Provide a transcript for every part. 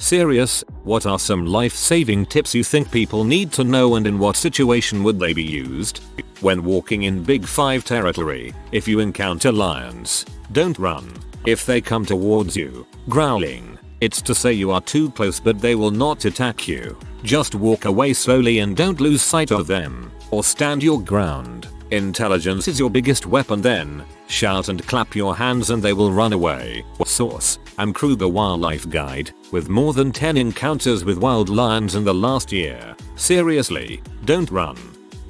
Serious, what are some life-saving tips you think people need to know, and in what situation would they be used? When walking in Big 5 territory, if you encounter lions, don't run. If they come towards you, growling, it's to say you are too close, but they will not attack you. Just walk away slowly and don't lose sight of them, or stand your ground. Intelligence is your biggest weapon then. Shout and clap your hands and they will run away. Source: I'm Kruger Wildlife Guide, with more than 10 encounters with wild lions in the last year. Seriously, don't run.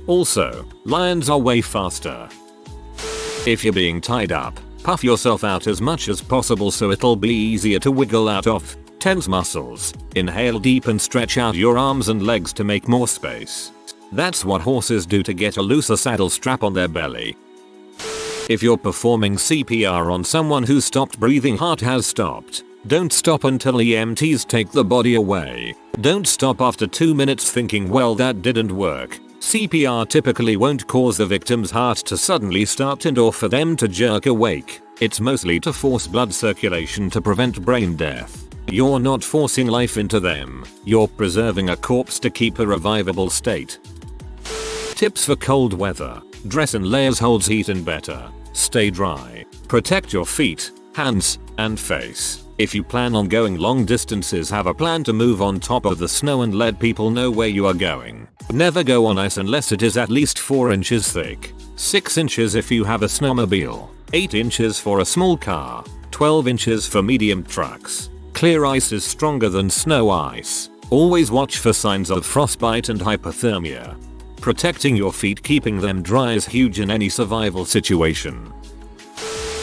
Also, lions are way faster. If you're being tied up, puff yourself out as much as possible so it'll be easier to wiggle out of. Tense muscles. Inhale deep and stretch out your arms and legs to make more space. That's what horses do to get a looser saddle strap on their belly. If you're performing CPR on someone who stopped breathing, heart has stopped, don't stop until EMTs take the body away. Don't stop after 2 minutes thinking, well, that didn't work. CPR typically won't cause the victim's heart to suddenly start and or for them to jerk awake. It's mostly to force blood circulation to prevent brain death. You're not forcing life into them, you're preserving a corpse to keep a revivable state. Tips for cold weather: dress in layers, holds heat in better. Stay dry. Protect your feet, hands, and face. If you plan on going long distances, have a plan to move on top of the snow and let people know where you are going. Never go on ice unless it is at least 4 inches thick. 6 inches if you have a snowmobile. 8 inches for a small car. 12 inches for medium trucks. Clear ice is stronger than snow ice. Always watch for signs of frostbite and hypothermia. Protecting your feet, keeping them dry is huge in any survival situation.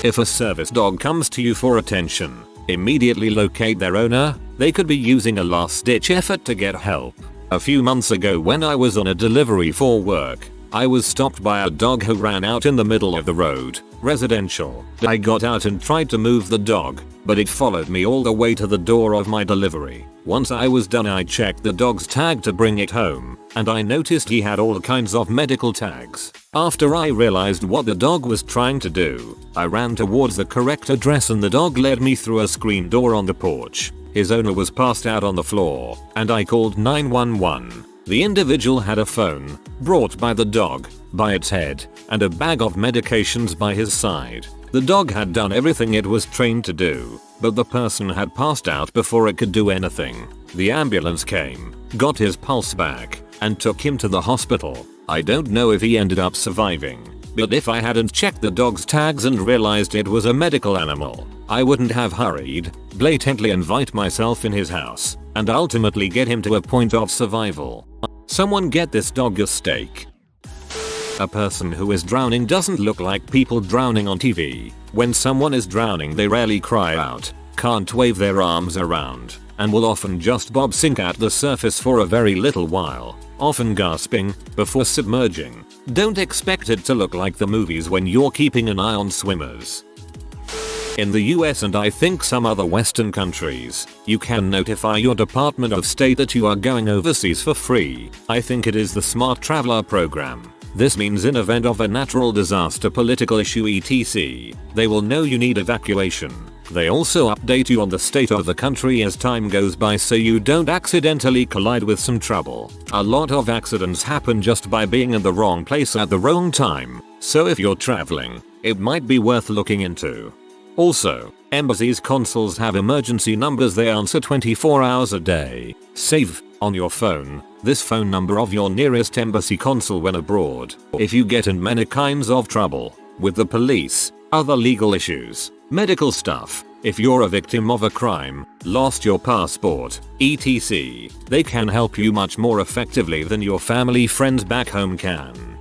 If a service dog comes to you for attention, immediately locate their owner. They could be using a last-ditch effort to get help. A few months ago, when I was on a delivery for work, I was stopped by a dog who ran out in the middle of the road. Residential. I got out and tried to move the dog, but it followed me all the way to the door of my delivery. Once I was done, I checked the dog's tag to bring it home, and I noticed he had all kinds of medical tags. After I realized what the dog was trying to do, I ran towards the correct address and the dog led me through a screen door on the porch. His owner was passed out on the floor, and I called 911. The individual had a phone, brought by the dog, by its head, and a bag of medications by his side. The dog had done everything it was trained to do, but the person had passed out before it could do anything. The ambulance came, got his pulse back, and took him to the hospital. I don't know if he ended up surviving, but if I hadn't checked the dog's tags and realized it was a medical animal, I wouldn't have hurried, blatantly invite myself in his house, and ultimately get him to a point of survival. Someone get this dog a steak. A person who is drowning doesn't look like people drowning on TV. When someone is drowning, they rarely cry out, can't wave their arms around, and will often just bob sink at the surface for a very little while, often gasping, before submerging. Don't expect it to look like the movies when you're keeping an eye on swimmers. In the US and I think some other Western countries, you can notify your Department of State that you are going overseas for free. I think it is the Smart Traveler program. This means in event of a natural disaster, political issue etc., they will know you need evacuation. They also update you on the state of the country as time goes by so you don't accidentally collide with some trouble. A lot of accidents happen just by being in the wrong place at the wrong time, so if you're traveling, it might be worth looking into. Also, embassies' consuls have emergency numbers they answer 24 hours a day. Save, on your phone, this phone number of your nearest embassy consul when abroad. If you get in many kinds of trouble, with the police, other legal issues, medical stuff, if you're a victim of a crime, lost your passport, etc., they can help you much more effectively than your family friends back home can.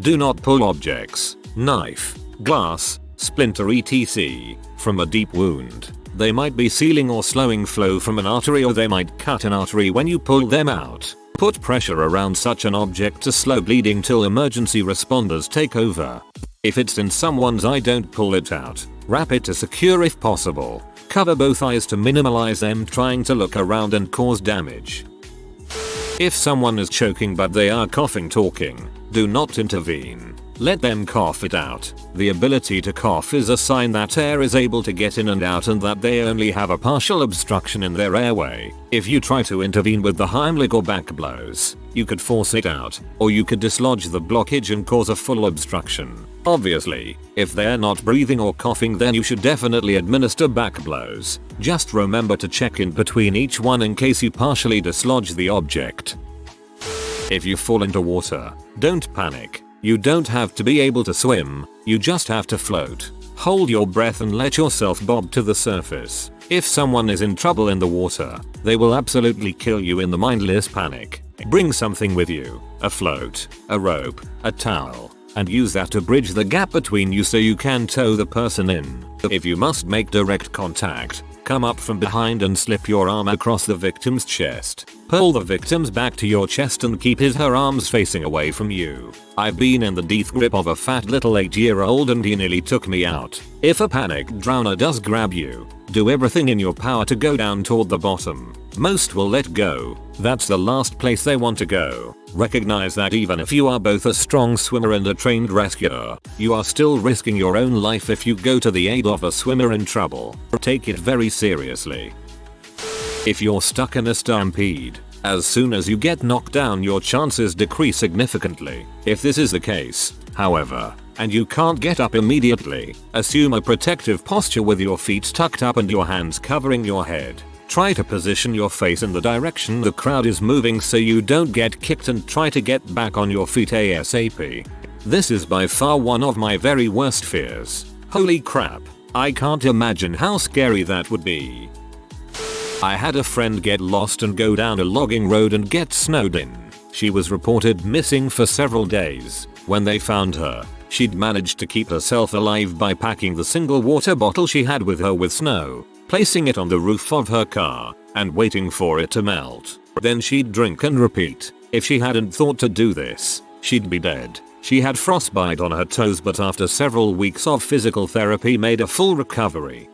Do not pull objects, knife, glass, splinter etc. from a deep wound. They might be sealing or slowing flow from an artery, or they might cut an artery when you pull them out. Put pressure around such an object to slow bleeding till emergency responders take over. If it's in someone's eye, don't pull it out. Wrap it to secure if possible. Cover both eyes to minimize them trying to look around and cause damage. If someone is choking but they are coughing talking, do not intervene. Let them cough it out. The ability to cough is a sign that air is able to get in and out and that they only have a partial obstruction in their airway. If you try to intervene with the Heimlich or back blows, you could force it out, or you could dislodge the blockage and cause a full obstruction. Obviously, if they're not breathing or coughing, then you should definitely administer back blows. Just remember to check in between each one in case you partially dislodge the object. If you fall into water, don't panic. You don't have to be able to swim, you just have to float. Hold your breath and let yourself bob to the surface. If someone is in trouble in the water, they will absolutely kill you in the mindless panic. Bring something with you, a float, a rope, a towel, and use that to bridge the gap between you so you can tow the person in. If you must make direct contact, come up from behind and slip your arm across the victim's chest. Pull the victim's back to your chest and keep her arms facing away from you. I've been in the death grip of a fat little 8-year-old and he nearly took me out. If a panic drowner does grab you, do everything in your power to go down toward the bottom. Most will let go. That's the last place they want to go. Recognize that even if you are both a strong swimmer and a trained rescuer, you are still risking your own life if you go to the aid of a swimmer in trouble. Take it very seriously. If you're stuck in a stampede, as soon as you get knocked down your chances decrease significantly. If this is the case, however, and you can't get up immediately, assume a protective posture with your feet tucked up and your hands covering your head. Try to position your face in the direction the crowd is moving so you don't get kicked and try to get back on your feet ASAP. This is by far one of my very worst fears. Holy crap, I can't imagine how scary that would be. I had a friend get lost and go down a logging road and get snowed in. She was reported missing for several days. When they found her, she'd managed to keep herself alive by packing the single water bottle she had with her with snow, placing it on the roof of her car, and waiting for it to melt. Then she'd drink and repeat. If she hadn't thought to do this, she'd be dead. She had frostbite on her toes, but after several weeks of physical therapy made a full recovery.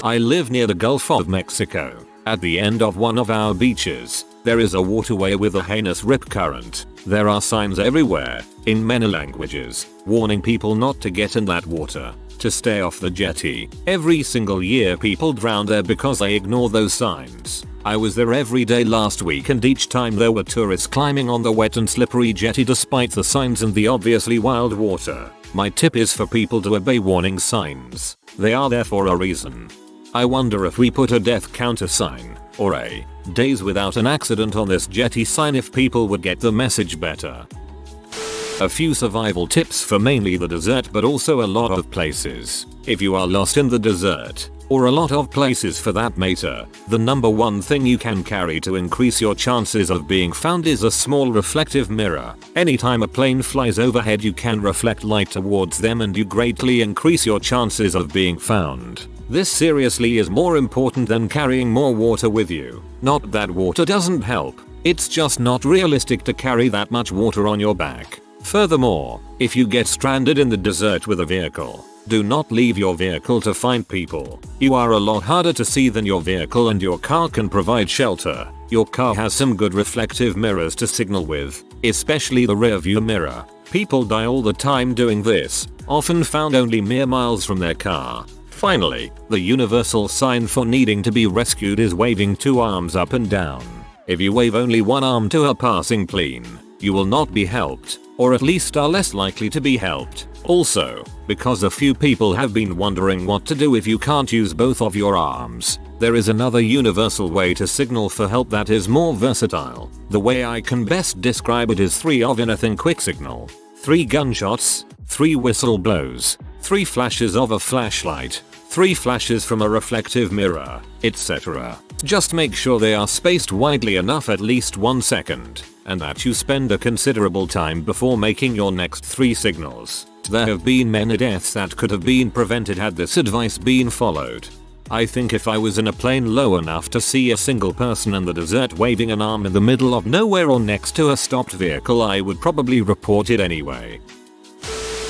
I live near the Gulf of Mexico. At the end of one of our beaches, there is a waterway with a heinous rip current. There are signs everywhere, in many languages, warning people not to get in that water, to stay off the jetty. Every single year people drown there because they ignore those signs. I was there every day last week and each time there were tourists climbing on the wet and slippery jetty despite the signs and the obviously wild water. My tip is for people to obey warning signs. They are there for a reason. I wonder if we put a death counter sign, or a days without an accident on this jetty sign, if people would get the message better. A few survival tips for mainly the desert but also a lot of places. If you are lost in the desert, or a lot of places for that matter, the number one thing you can carry to increase your chances of being found is a small reflective mirror. Anytime a plane flies overhead you can reflect light towards them and you greatly increase your chances of being found. This seriously is more important than carrying more water with you. Not that water doesn't help, it's just not realistic to carry that much water on your back. Furthermore, if you get stranded in the desert with a vehicle, do not leave your vehicle to find people. You are a lot harder to see than your vehicle and your car can provide shelter. Your car has some good reflective mirrors to signal with, especially the rear view mirror. People die all the time doing this, often found only mere miles from their car. Finally, the universal sign for needing to be rescued is waving two arms up and down. If you wave only one arm to a passing plane, you will not be helped, or at least are less likely to be helped. Also, because a few people have been wondering what to do if you can't use both of your arms, there is another universal way to signal for help that is more versatile. The way I can best describe it is 3 of anything quick signal. 3 gunshots, 3 whistle blows, 3 flashes of a flashlight, 3 flashes from a reflective mirror, etc. Just make sure they are spaced widely enough, at least 1 second, and that you spend a considerable time before making your next 3 signals. There have been many deaths that could have been prevented had this advice been followed. I think if I was in a plane low enough to see a single person in the desert waving an arm in the middle of nowhere or next to a stopped vehicle, I would probably report it anyway.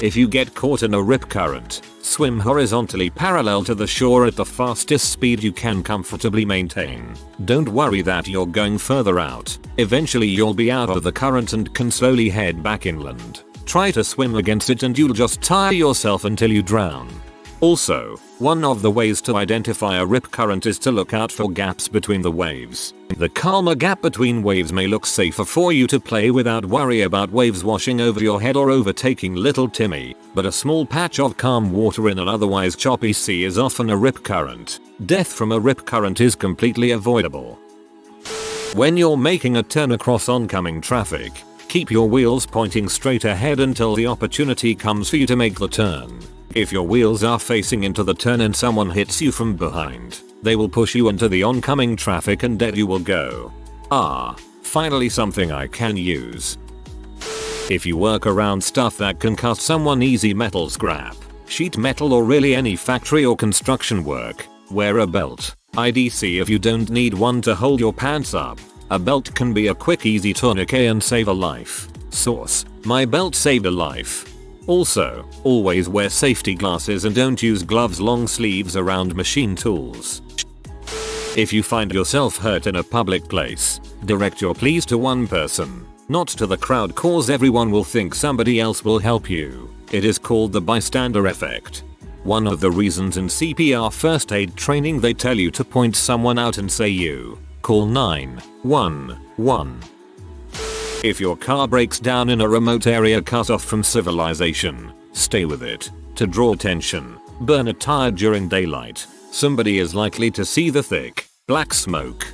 If you get caught in a rip current, swim horizontally parallel to the shore at the fastest speed you can comfortably maintain. Don't worry that you're going further out. Eventually you'll be out of the current and can slowly head back inland. Try to swim against it and you'll just tire yourself until you drown. Also, one of the ways to identify a rip current is to look out for gaps between the waves. The calmer gap between waves may look safer for you to play without worry about waves washing over your head or overtaking little Timmy, but a small patch of calm water in an otherwise choppy sea is often a rip current. Death from a rip current is completely avoidable. When you're making a turn across oncoming traffic, keep your wheels pointing straight ahead until the opportunity comes for you to make the turn. If your wheels are facing into the turn and someone hits you from behind, they will push you into the oncoming traffic and dead you will go. Finally something I can use. If you work around stuff that can cut someone, easy metal scrap, sheet metal or really any factory or construction work, wear a belt. IDC if you don't need one to hold your pants up. A belt can be a quick easy tourniquet and save a life. Source: my belt saved a life. Also, always wear safety glasses and don't use gloves long sleeves around machine tools. If you find yourself hurt in a public place, direct your pleas to one person, not to the crowd, cause everyone will think somebody else will help you. It is called the bystander effect. One of the reasons in CPR first aid training they tell you to point someone out and say you call 911. If your car breaks down in a remote area cut off from civilization, stay with it. To draw attention, burn a tire during daylight. Somebody is likely to see the thick, black smoke.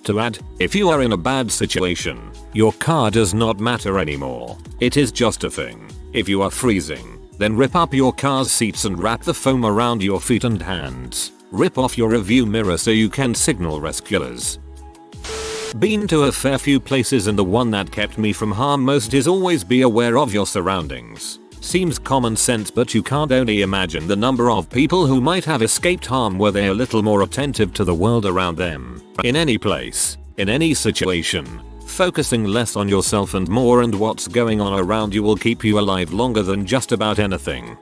To add, if you are in a bad situation, your car does not matter anymore. It is just a thing. If you are freezing, then rip up your car's seats and wrap the foam around your feet and hands. Rip off your review mirror so you can signal rescuers. Been to a fair few places and the one that kept me from harm most is always be aware of your surroundings. Seems common sense, but you can't only imagine the number of people who might have escaped harm were they a little more attentive to the world around them. In any place, in any situation, focusing less on yourself and more on what's going on around you will keep you alive longer than just about anything.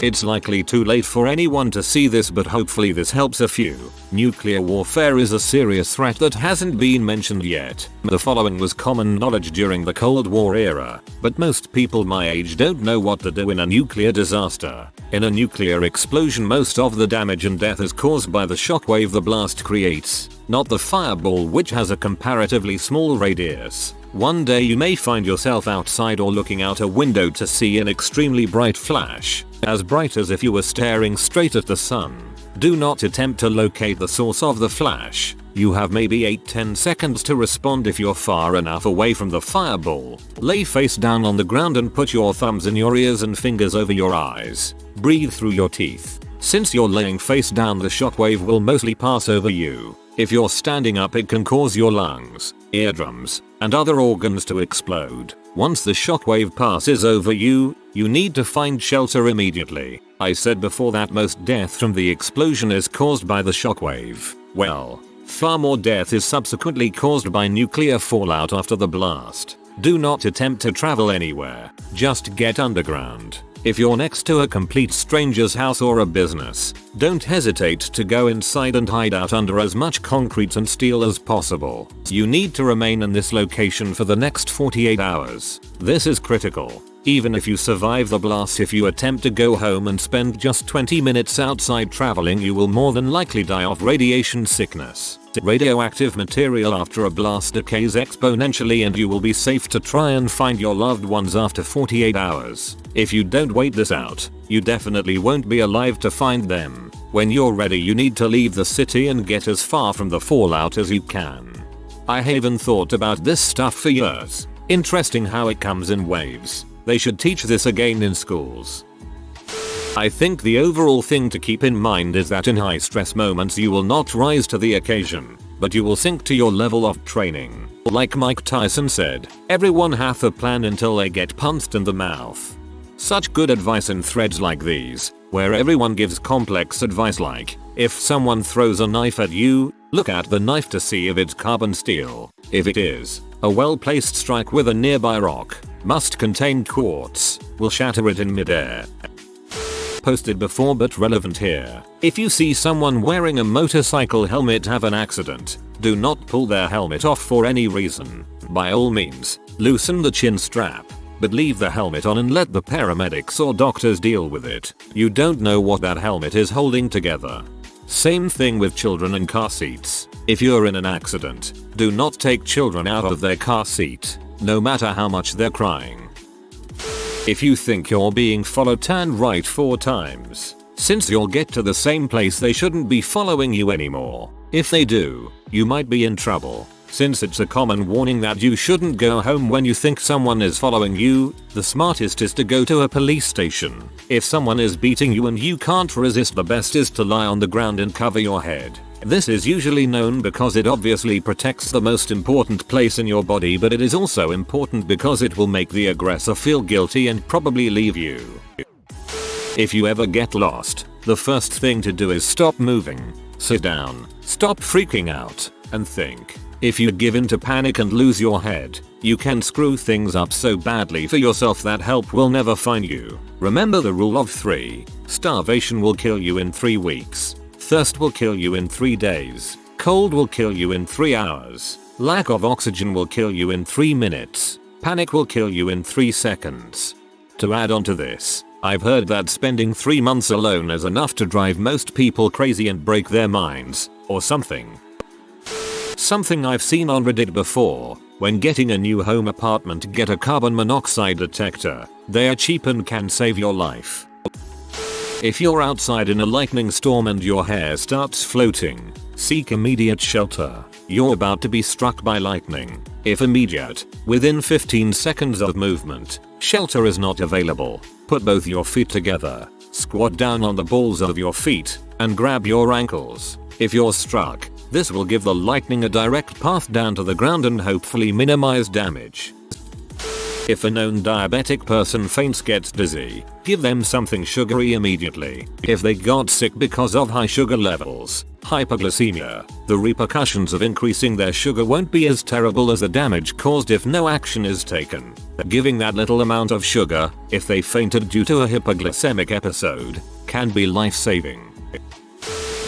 It's likely too late for anyone to see this, but hopefully this helps a few. Nuclear warfare is a serious threat that hasn't been mentioned yet. The following was common knowledge during the Cold War era, but most people my age don't know what to do in a nuclear disaster. In a nuclear explosion, most of the damage and death is caused by the shockwave the blast creates, not the fireball, which has a comparatively small radius. One day you may find yourself outside or looking out a window to see an extremely bright flash, as bright as if you were staring straight at the sun. Do not attempt to locate the source of the flash. You have maybe 8-10 seconds to respond if you're far enough away from the fireball. Lay face down on the ground and put your thumbs in your ears and fingers over your eyes. Breathe through your teeth. Since you're laying face down, the shockwave will mostly pass over you. If you're standing up, it can cause your lungs, eardrums, and other organs to explode. Once the shockwave passes over you, you need to find shelter immediately. I said before that most death from the explosion is caused by the shockwave. Well, far more death is subsequently caused by nuclear fallout after the blast. Do not attempt to travel anywhere. Just get underground. If you're next to a complete stranger's house or a business, don't hesitate to go inside and hide out under as much concrete and steel as possible. You need to remain in this location for the next 48 hours. This is critical. Even if you survive the blast, if you attempt to go home and spend just 20 minutes outside traveling, you will more than likely die of radiation sickness. Radioactive material after a blast decays exponentially, and you will be safe to try and find your loved ones after 48 hours. If you don't wait this out, you definitely won't be alive to find them. When you're ready, you need to leave the city and get as far from the fallout as you can. I haven't thought about this stuff for years. Interesting how it comes in waves. They should teach this again in schools. I think the overall thing to keep in mind is that in high stress moments you will not rise to the occasion, but you will sink to your level of training. Like Mike Tyson said, everyone hath a plan until they get punched in the mouth. Such good advice in threads like these, where everyone gives complex advice like, if someone throws a knife at you, look at the knife to see if it's carbon steel. If it is, a well-placed strike with a nearby rock, must contain quartz, will shatter it in midair. Posted before but relevant here. If you see someone wearing a motorcycle helmet have an accident, do not pull their helmet off for any reason. By all means, loosen the chin strap. but leave the helmet on and let the paramedics or doctors deal with it. You don't know what that helmet is holding together. Same thing with children in car seats. If you're in an accident, do not take children out of their car seat, no matter how much they're crying. If you think you're being followed, turn right 4 times. Since you'll get to the same place, they shouldn't be following you anymore. If they do, you might be in trouble. Since it's a common warning that you shouldn't go home when you think someone is following you, the smartest is to go to a police station. If someone is beating you and you can't resist, the best is to lie on the ground and cover your head. This is usually known because it obviously protects the most important place in your body, but it is also important because it will make the aggressor feel guilty and probably leave you. If you ever get lost, the first thing to do is stop moving, sit down, stop freaking out, and think. If you give in to panic and lose your head, you can screw things up so badly for yourself that help will never find you. Remember the rule of 3. Starvation will kill you in 3 weeks. Thirst will kill you in 3 days. Cold will kill you in 3 hours. Lack of oxygen will kill you in 3 minutes. Panic will kill you in 3 seconds. To add on to this, I've heard that spending 3 months alone is enough to drive most people crazy and break their minds, or something. Something I've seen on Reddit before. When getting a new home apartment, get a carbon monoxide detector. They are cheap and can save your life. If you're outside in a lightning storm and your hair starts floating, seek immediate shelter. You're about to be struck by lightning. If immediate, within 15 seconds of movement, shelter is not available, put both your feet together, squat down on the balls of your feet, and grab your ankles. If you're struck, this will give the lightning a direct path down to the ground and hopefully minimize damage. If a known diabetic person faints, gets dizzy, give them something sugary immediately. If they got sick because of high sugar levels, hypoglycemia, the repercussions of increasing their sugar won't be as terrible as the damage caused if no action is taken. Giving that little amount of sugar, if they fainted due to a hypoglycemic episode, can be life-saving.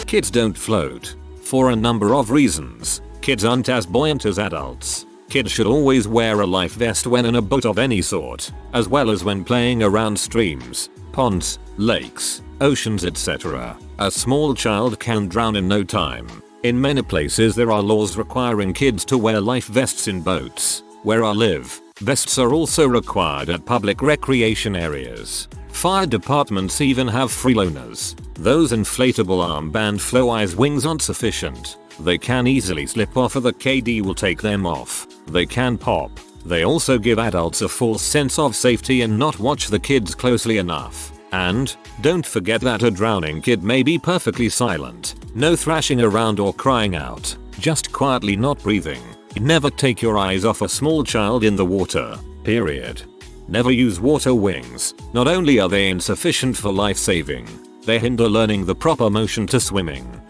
Kids don't float. For a number of reasons, kids aren't as buoyant as adults. Kids should always wear a life vest when in a boat of any sort, as well as when playing around streams, ponds, lakes, oceans, etc. A small child can drown in no time. In many places there are laws requiring kids to wear life vests in boats. Where I live, vests are also required at public recreation areas. Fire departments even have free loaners. Those inflatable armband flow-eyes wings aren't sufficient. They can easily slip off or the KD will take them off. They can pop. They also give adults a false sense of safety and not watch the kids closely enough. And, don't forget that a drowning kid may be perfectly silent. No thrashing around or crying out. Just quietly not breathing. Never take your eyes off a small child in the water. Period. Never use water wings. Not only are they insufficient for life-saving, they hinder learning the proper motion to swimming.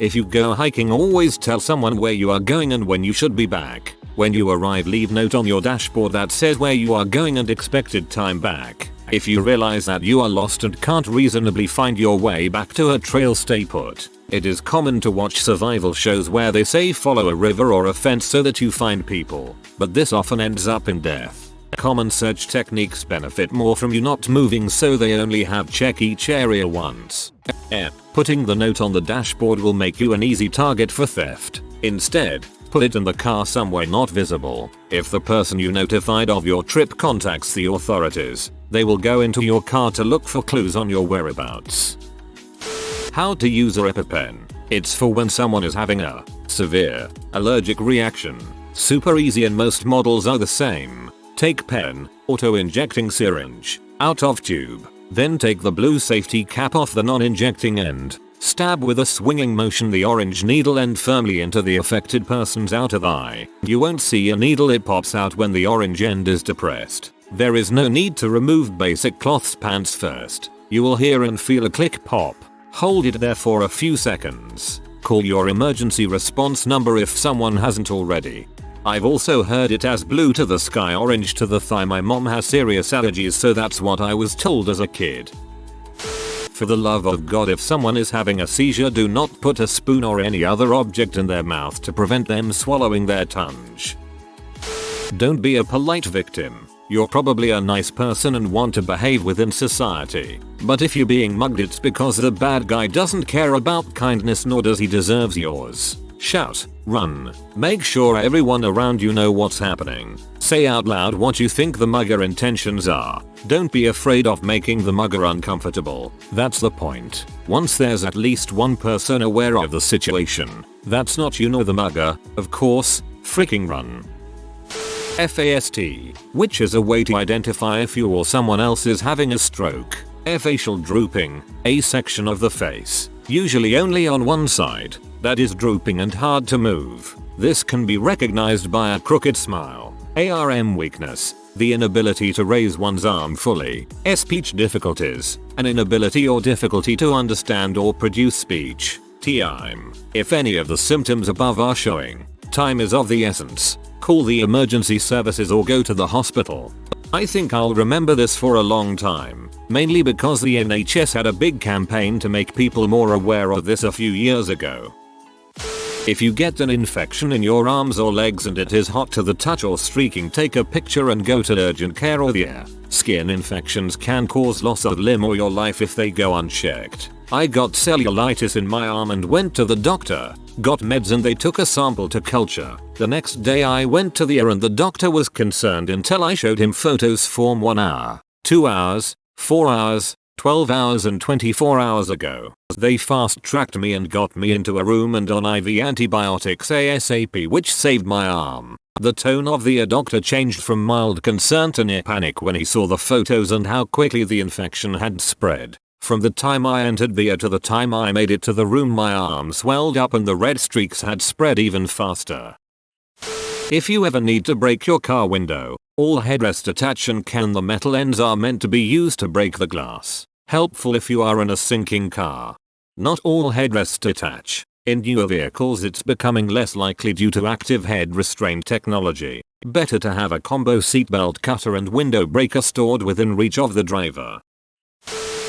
If you go hiking, always tell someone where you are going and when you should be back. When you arrive, leave note on your dashboard that says where you are going and expected time back. If you realize that you are lost and can't reasonably find your way back to a trail, stay put. It is common to watch survival shows where they say follow a river or a fence so that you find people, but this often ends up in death. Common search techniques benefit more from you not moving, so they only have check each area once. Putting the note on the dashboard will make you an easy target for theft. Instead, put it in the car somewhere not visible. If the person you notified of your trip contacts the authorities, they will go into your car to look for clues on your whereabouts. How to use a EpiPen. It's for when someone is having a severe allergic reaction. Super easy and most models are the same. Take pen, auto-injecting syringe, out of tube. Then take the blue safety cap off the non-injecting end. Stab with a swinging motion the orange needle end firmly into the affected person's outer eye. You won't see a needle, it pops out when the orange end is depressed. There is no need to remove basic cloths pants first. You will hear and feel a click pop. Hold it there for a few seconds. Call your emergency response number if someone hasn't already. I've also heard it as blue to the sky, orange to the thigh. My mom has serious allergies, so that's what I was told as a kid. For the love of God, if someone is having a seizure, do not put a spoon or any other object in their mouth to prevent them swallowing their tongue. Don't be a polite victim. You're probably a nice person and want to behave within society. But if you're being mugged, it's because the bad guy doesn't care about kindness, nor does he deserve yours. Shout, run. Make sure everyone around you know what's happening. Say out loud what you think the mugger intentions are. Don't be afraid of making the mugger uncomfortable. That's the point. Once there's at least one person aware of the situation, that's not you nor the mugger, of course, freaking run. FAST, which is a way to identify if you or someone else is having a stroke. Facial drooping, a section of the face, usually only on one side, that is drooping and hard to move. This can be recognized by a crooked smile, arm weakness, the inability to raise one's arm fully, speech difficulties, an inability or difficulty to understand or produce speech, time. If any of the symptoms above are showing, time is of the essence. Call the emergency services or go to the hospital. I think I'll remember this for a long time, mainly because the NHS had a big campaign to make people more aware of this a few years ago. If you get an infection in your arms or legs and it is hot to the touch or streaking, take a picture and go to urgent care or the ER. Skin infections can cause loss of limb or your life if they go unchecked. I got cellulitis in my arm and went to the doctor, got meds and they took a sample to culture. The next day I went to the ER and the doctor was concerned until I showed him photos from 1 hour, 2 hours, 4 hours, 12 hours and 24 hours ago. They fast tracked me and got me into a room and on IV antibiotics ASAP, which saved my arm. The tone of the doctor changed from mild concern to near panic when he saw the photos and how quickly the infection had spread. From the time I entered the ER to the time I made it to the room, my arm swelled up and the red streaks had spread even faster. If you ever need to break your car window, all headrests attach and the metal ends are meant to be used to break the glass. Helpful if you are in a sinking car. Not all headrests attach. In newer vehicles it's becoming less likely due to active head restraint technology. Better to have a combo seatbelt cutter and window breaker stored within reach of the driver.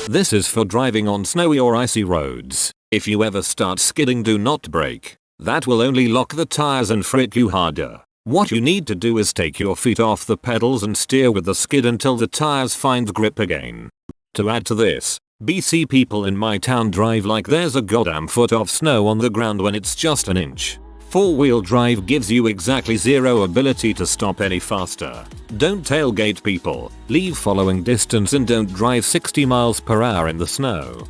This is for driving on snowy or icy roads. If you ever start skidding, do not brake. That will only lock the tires and frick you harder. What you need to do is take your feet off the pedals and steer with the skid until the tires find grip again. To add to this, BC people in my town drive like there's a goddamn foot of snow on the ground when it's just an inch. 4-wheel drive gives you exactly zero ability to stop any faster. Don't tailgate people, leave following distance and don't drive 60 miles per hour in the snow.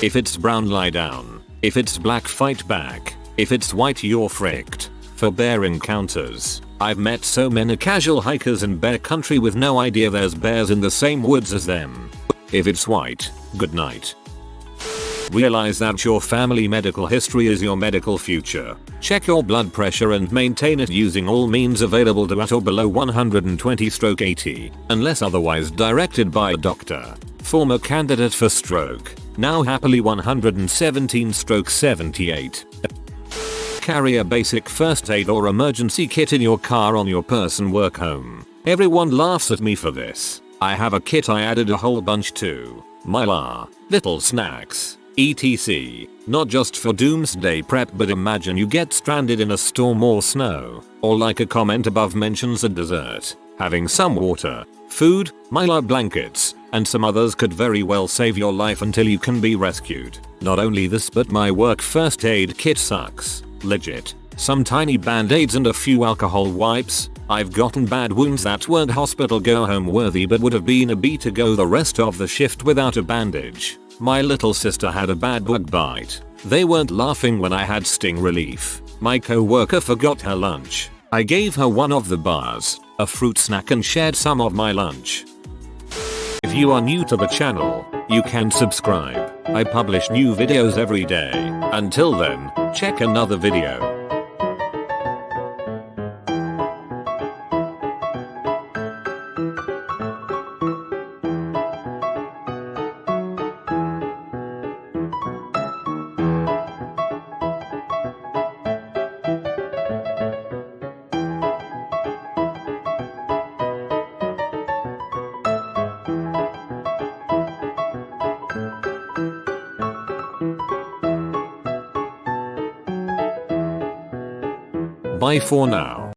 If it's brown, lie down. If it's black, fight back. If it's white, you're fricked. For bear encounters, I've met so many casual hikers in bear country with no idea there's bears in the same woods as them. If it's white, good night. Realize that your family medical history is your medical future. Check your blood pressure and maintain it using all means available to at or below 120/80, unless otherwise directed by a doctor. Former candidate for stroke, now happily 117/78. Carry a basic first aid or emergency kit in your car on your person, work, home. Everyone laughs at me for this. I have a kit I added a whole bunch to. Mylar, little snacks, etc. Not just for doomsday prep, but imagine you get stranded in a storm or snow, or like a comment above mentions a dessert. Having some water, food, Mylar blankets, and some others could very well save your life until you can be rescued. Not only this, but my work first aid kit sucks. Legit. Some tiny band-aids and a few alcohol wipes. I've gotten bad wounds that weren't hospital go home worthy but would have been a B to go the rest of the shift without a bandage. My little sister had a bad bug bite. They weren't laughing when I had sting relief. My co-worker forgot her lunch. I gave her one of the bars, a fruit snack, and shared some of my lunch. If you are new to the channel, you can subscribe. I publish new videos every day. Until then, check another video. Bye for now.